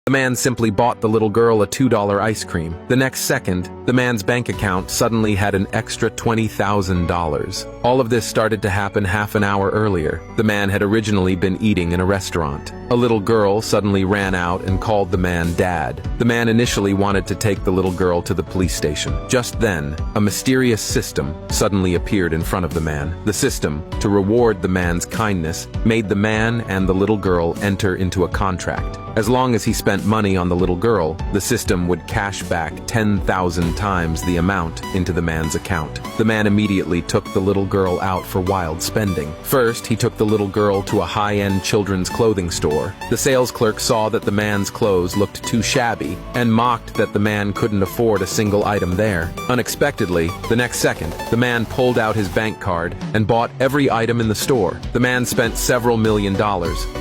The man simply bought the little girl a $2 ice cream. The next second, the man's bank account suddenly had an extra $20,000. All of this started to happen half an hour earlier. The man had originally been eating in a restaurant. A little girl suddenly ran out and called the man Dad. The man initially wanted to take the little girl to the police station. Just then, a mysterious system suddenly appeared in front of the man. The system, to reward the man's kindness, made the man and the little girl enter into a contract. As long as he spent money on the little girl, the system would cash back 10,000 times the amount into the man's account. The man immediately took the little girl out for wild spending. First, he took the little girl to a high-end children's clothing store. The sales clerk saw that the man's clothes looked too shabby and mocked that the man couldn't afford a single item there. Unexpectedly, the next second, the man pulled out his bank card and bought every item in the store. The man spent several $1 million,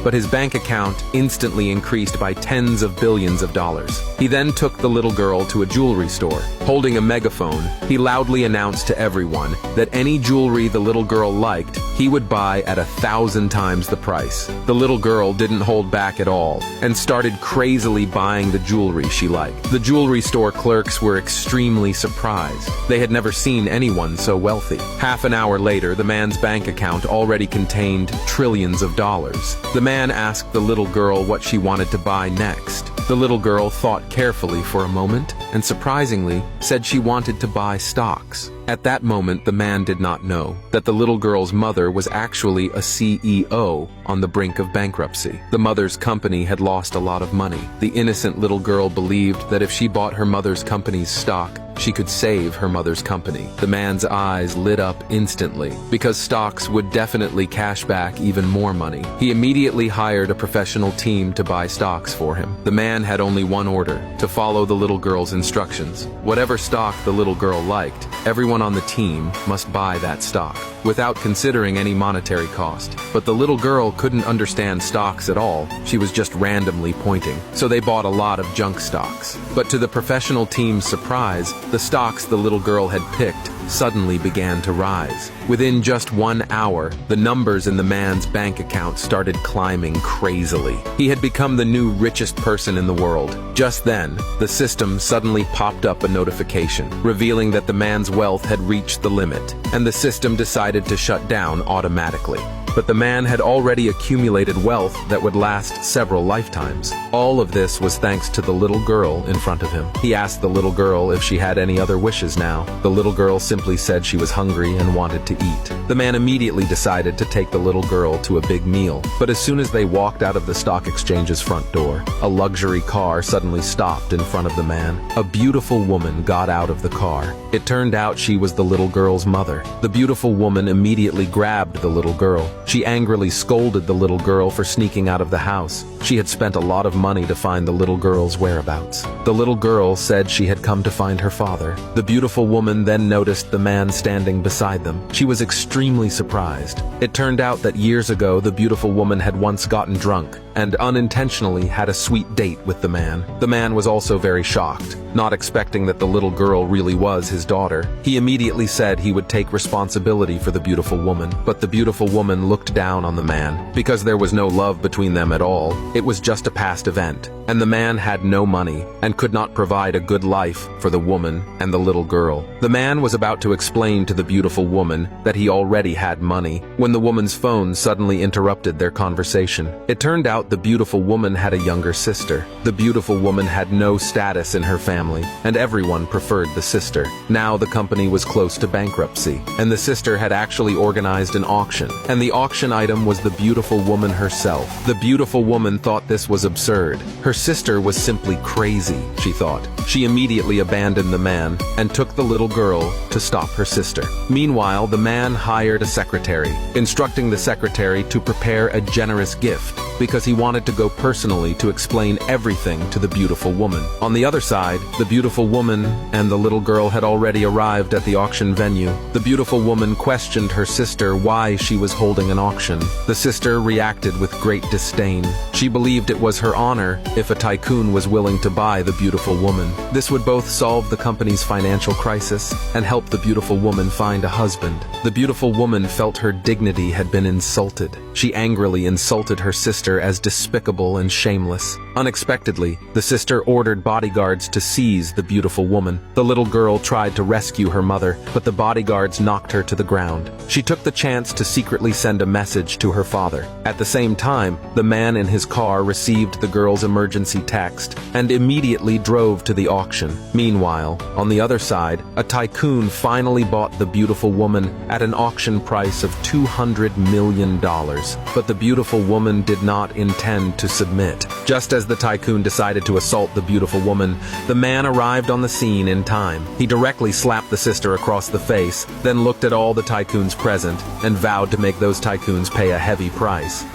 but his bank account instantly increased by tens of billions of dollars. He then took the little girl to a jewelry store. Holding a megaphone, he loudly announced to everyone that any jewelry the little girl liked, he would buy at 1,000 times the price. The little girl didn't hold back at all and started crazily buying the jewelry she liked. The jewelry store clerks were extremely surprised. They had never seen anyone so wealthy. Half an hour later, the man's bank account already contained trillions of dollars. The man asked the little girl what she wanted to buy next. The little girl thought carefully for a moment and surprisingly said she wanted to buy stocks. At that moment, the man did not know that the little girl's mother was actually a CEO on the brink of bankruptcy. The mother's company had lost a lot of money. The innocent little girl believed that if she bought her mother's company's stock, she could save her mother's company. The man's eyes lit up instantly because stocks would definitely cash back even more money. He immediately hired a professional team to buy stocks for him. The man had only one order: to follow the little girl's instructions. Whatever stock the little girl liked, everyone on the team must buy that stock without considering any monetary cost. But the little girl couldn't understand stocks at all. She was just randomly pointing. So they bought a lot of junk stocks. But to the professional team's surprise, the stocks the little girl had picked suddenly began to rise. Within just 1 hour, the numbers in the man's bank account started climbing crazily. He had become the new richest person in the world. Just then, the system suddenly popped up a notification, revealing that the man's wealth had reached the limit, and the system decided to shut down automatically. But the man had already accumulated wealth that would last several lifetimes. All of this was thanks to the little girl in front of him. He asked the little girl if she had any other wishes now. The little girl simply said she was hungry and wanted to eat. The man immediately decided to take the little girl to a big meal. But as soon as they walked out of the stock exchange's front door, a luxury car suddenly stopped in front of the man. A beautiful woman got out of the car. It turned out she was the little girl's mother. The beautiful woman immediately grabbed the little girl. She angrily scolded the little girl for sneaking out of the house. She had spent a lot of money to find the little girl's whereabouts. The little girl said she had come to find her father. The beautiful woman then noticed the man standing beside them. She was extremely surprised. It turned out that years ago, the beautiful woman had once gotten drunk and unintentionally had a sweet date with the man. The man was also very shocked, not expecting that the little girl really was his daughter. He immediately said he would take responsibility for the beautiful woman, but the beautiful woman looked down on the man. Because there was no love between them at all, it was just a past event, and the man had no money and could not provide a good life for the woman and the little girl. The man was about to explain to the beautiful woman that he already had money when the woman's phone suddenly interrupted their conversation. It turned out the beautiful woman had a younger sister. The beautiful woman had no status in her family, and everyone preferred the sister. Now the company was close to bankruptcy, and the sister had actually organized an auction, and the auction item was the beautiful woman herself. The beautiful woman thought this was absurd. Her sister was simply crazy, she thought. She immediately abandoned the man and took the little girl to stop her sister. Meanwhile, the man hired a secretary, instructing the secretary to prepare a generous gift because he wanted to go personally to explain everything to the beautiful woman. On the other side, the beautiful woman and the little girl had already arrived at the auction venue. The beautiful woman questioned her sister why she was holding an auction. The sister reacted with great disdain. She believed it was her honor if a tycoon was willing to buy the beautiful woman. This would both solve the company's financial crisis and help the beautiful woman find a husband. The beautiful woman felt her dignity had been insulted. She angrily insulted her sister as despicable and shameless. Unexpectedly, the sister ordered bodyguards to seize the beautiful woman. The little girl tried to rescue her mother, but the bodyguards knocked her to the ground. She took the chance to secretly send a message to her father. At the same time, the man in his car received the girl's emergency text and immediately drove to the auction. Meanwhile, on the other side, a tycoon finally bought the beautiful woman at an auction price of $200 million. But the beautiful woman did not intend to submit. Just as the tycoon decided to assault the beautiful woman, the man arrived on the scene in time. He directly slapped the sister across the face, then looked at all the tycoons present and vowed to make those tycoons pay a heavy price.